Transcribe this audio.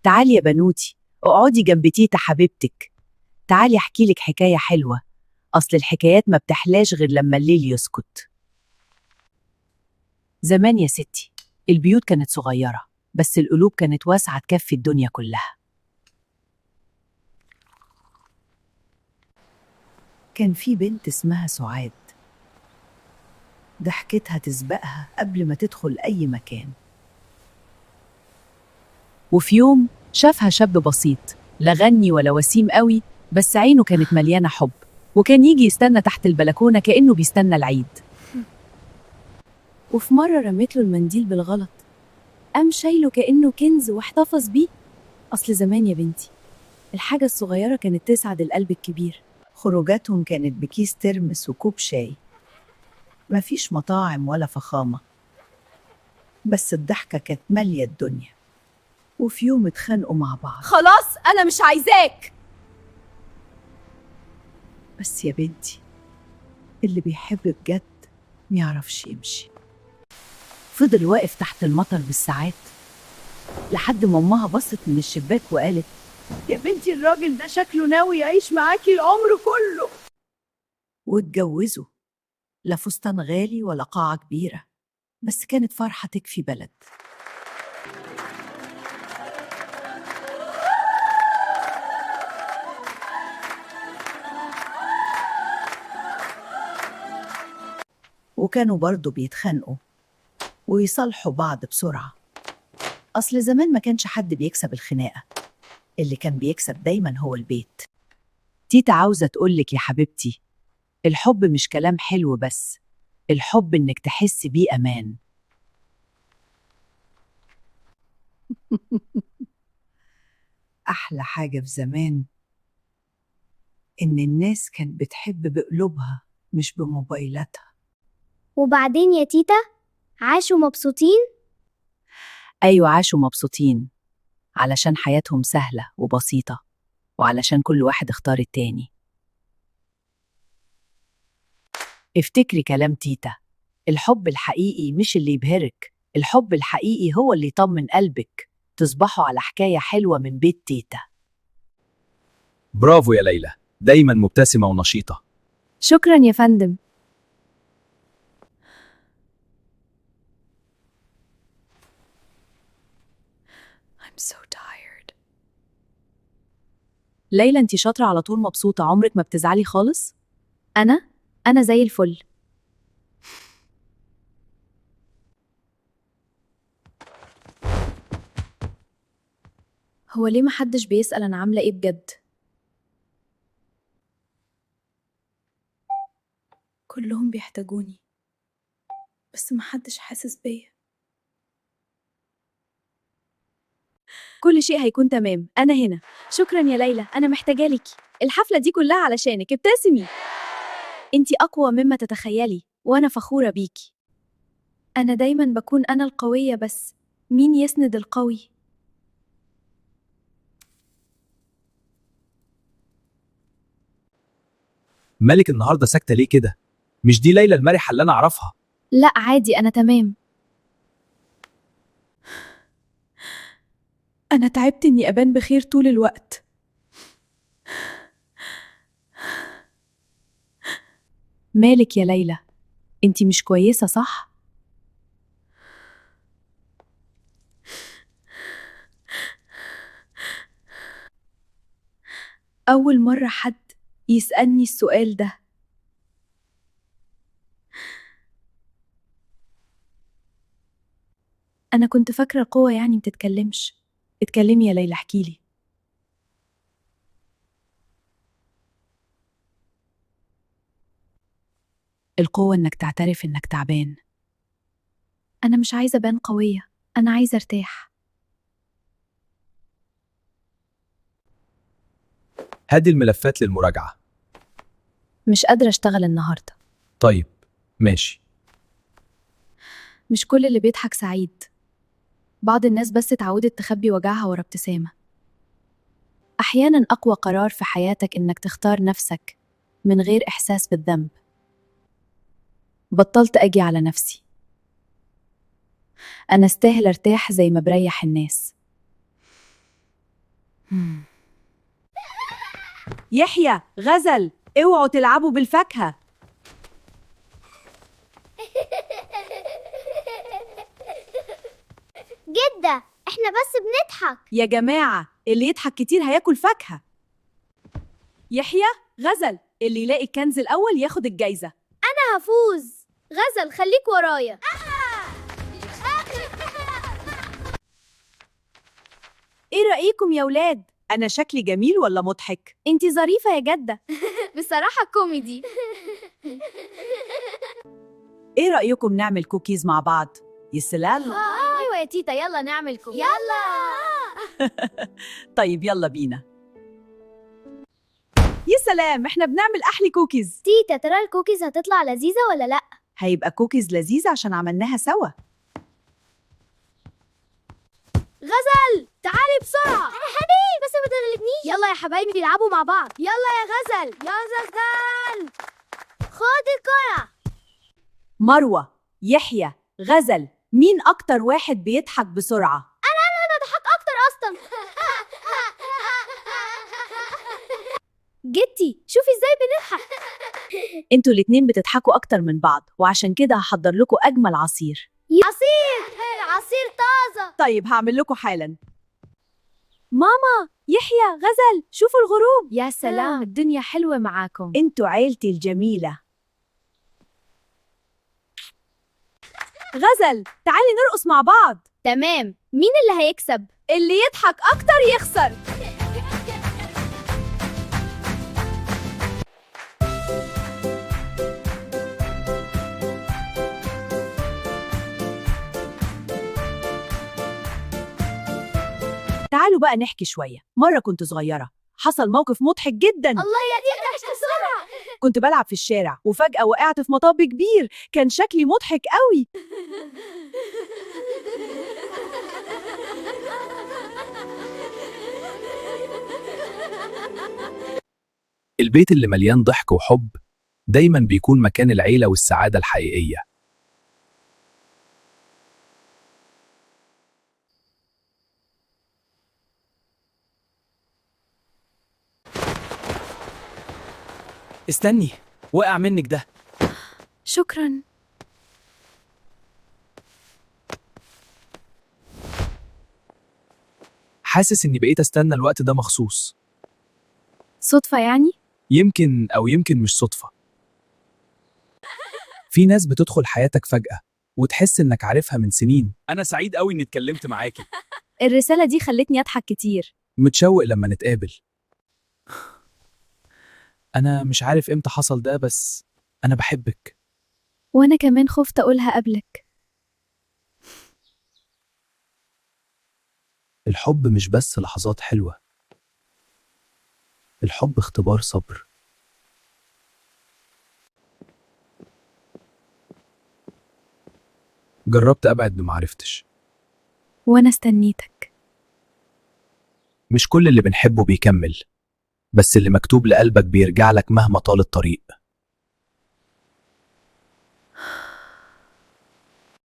تعالي يا بنوتي، اقعدي جنب تيتا حبيبتك. تعالي احكي لك حكاية حلوة. أصل الحكايات ما بتحلاش غير لما الليل يسكت. زمان يا ستي البيوت كانت صغيرة، بس القلوب كانت واسعة تكفي الدنيا كلها. كان في بنت اسمها سعاد، ضحكتها تسبقها قبل ما تدخل أي مكان. وفي يوم شافها شاب بسيط، لا غني ولا وسيم قوي، بس عينه كانت مليانة حب، وكان يجي يستنى تحت البلكونة كأنه بيستنى العيد. وفي مرة رميت له المنديل بالغلط، قام شايله كأنه كنز واحتفظ بيه. أصل زمان يا بنتي الحاجة الصغيرة كانت تسعد القلب الكبير. خروجاتهم كانت بكيس ترمس وكوب شاي، مفيش مطاعم ولا فخامة، بس الضحكة كانت مالية الدنيا. وفي يوم اتخانقوا مع بعض. خلاص أنا مش عايزاك. بس يا بنتي اللي بيحب بجد ميعرفش يمشي. فضل واقف تحت المطر بالساعات، لحد ما أمها بصت من الشباك وقالت: يا بنتي الراجل ده شكله ناوي يعيش معاكي العمر كله. واتجوزوا، لا فستان غالي ولا قاعة كبيرة، بس كانت فرحة تكفي بلد. وكانوا برضو بيتخانقوا ويصالحوا بعض بسرعة. أصل زمان ما كانش حد بيكسب الخناقة، اللي كان بيكسب دايما هو البيت. تيتا عاوزة تقولك يا حبيبتي، الحب مش كلام حلو بس، الحب إنك تحس بيه أمان. أحلى حاجة في زمان إن الناس كانت بتحب بقلوبها مش بموبايلاتها. وبعدين يا تيتا عاشوا مبسوطين؟ أيوة عاشوا مبسوطين، علشان حياتهم سهلة وبسيطة، وعلشان كل واحد اختار التاني. افتكري كلام تيتا، الحب الحقيقي مش اللي يبهرك، الحب الحقيقي هو اللي يطمن قلبك. تصبحوا على حكاية حلوة من بيت تيتا. برافو يا ليلى، دايما مبتسمة ونشيطة. شكرا يا فندم. I'm so tired. ليلى انتي شاطرة على طول مبسوطة، عمرك ما بتزعلي خالص؟ أنا زي الفل. هو ليه محدش بيسأل أنا عاملة إيه بجد؟ كلهم بيحتاجوني، بس محدش حاسس بيا. كل شيء هيكون تمام، أنا هنا. شكرا يا ليلى، أنا محتاجة لك. الحفلة دي كلها علشانك، ابتسمي. انتي أقوى مما تتخيلي، وأنا فخورة بيكي. أنا دايما بكون أنا القوية، بس مين يسند القوي؟ مالك النهاردة ساكتة ليه كده؟ مش دي ليلى المرحة اللي أنا أعرفها؟ لا عادي، أنا تمام. أنا تعبت إني أبان بخير طول الوقت. مالك يا ليلى؟ انتي مش كويسة صح؟ أول مرة حد يسألني السؤال ده. أنا كنت فاكرة القوة يعني متتكلمش. اتكلمي يا ليلى، احكيلي. القوة انك تعترف انك تعبان. أنا مش عايزة أبان قوية، أنا عايزة أرتاح. هادي الملفات للمراجعة. مش قادرة أشتغل النهاردة. طيب ماشي. مش كل اللي بيضحك سعيد، بعض الناس بس اتعودت تخبي وجعها ورا ابتسامة. أحياناً أقوى قرار في حياتك إنك تختار نفسك من غير إحساس بالذنب. بطلت أجي على نفسي، أنا استاهل أرتاح زي ما بريح الناس. يحيى، غزل، اوعوا تلعبوا بالفاكهة. جدة، احنا بس بنضحك. يا جماعة، اللي يضحك كتير هياكل فاكهة. يحيى، غزل، اللي يلاقي الكنز الأول ياخد الجايزة. أنا هفوز. غزل خليك ورايا. ايه رأيكم يا ولاد؟ أنا شكلي جميل ولا مضحك؟ انتي ظريفة يا جدة. بصراحة كوميدي. ايه رأيكم نعمل كوكيز مع بعض؟ يسلال. أيوة يا تيتا، يلا نعمل كوكيز. يلا. طيب يلا بينا. يا سلام، احنا بنعمل أحلى كوكيز. تيتا، ترى الكوكيز هتطلع لذيذة ولا لأ؟ هيبقى كوكيز لذيذ عشان عملناها سوا. غزل، تعالي بسرعة. حبيبي بس ما تغلبنيش. يلا يا حبايبي نلعبوا مع بعض. يلا يا غزل. يا غزل، خد الكرة. مروة، يحيى، غزل، مين أكتر واحد بيضحك بسرعة؟ أنا بضحك أكتر أصلا. جدتي، شوفي إزاي بنضحك. انتوا الاتنين بتضحكوا أكتر من بعض، وعشان كده هحضر لكم أجمل عصير. عصير، عصير طازة. طيب هعمل لكم حالا. ماما، يحيى، غزل، شوفوا الغروب. يا سلام، الدنيا حلوة معاكم. انتوا عيلتي الجميلة. غزل، تعالي نرقص مع بعض. تمام. مين اللي هيكسب؟ اللي يضحك أكتر يخسر. تعالوا بقى نحكي شوية. مرة كنت صغيرة، حصل موقف مضحك جدا. الله يا تيتا، بسرعة. كنت بلعب في الشارع وفجأة وقعت في مطب كبير. كان شكلي مضحك قوي. البيت اللي مليان ضحك وحب دايما بيكون مكان العيلة والسعادة الحقيقية. استني، وقع منك ده. شكرا. حاسس إني بقيت أستنى الوقت ده مخصوص. صدفة يعني؟ يمكن مش صدفة. في ناس بتدخل حياتك فجأة وتحس إنك عارفها من سنين. أنا سعيد قوي إني اتكلمت معاكي. الرسالة دي خلتني أضحك كتير. متشوق لما نتقابل. أنا مش عارف إمتى حصل ده، بس أنا بحبك. وأنا كمان خفت أقولها قبلك. الحب مش بس لحظات حلوة، الحب اختبار صبر. جربت أبعد بمعرفتش. وأنا استنيتك. مش كل اللي بنحبه بيكمل، بس اللي مكتوب لقلبك بيرجع لك مهما طال الطريق.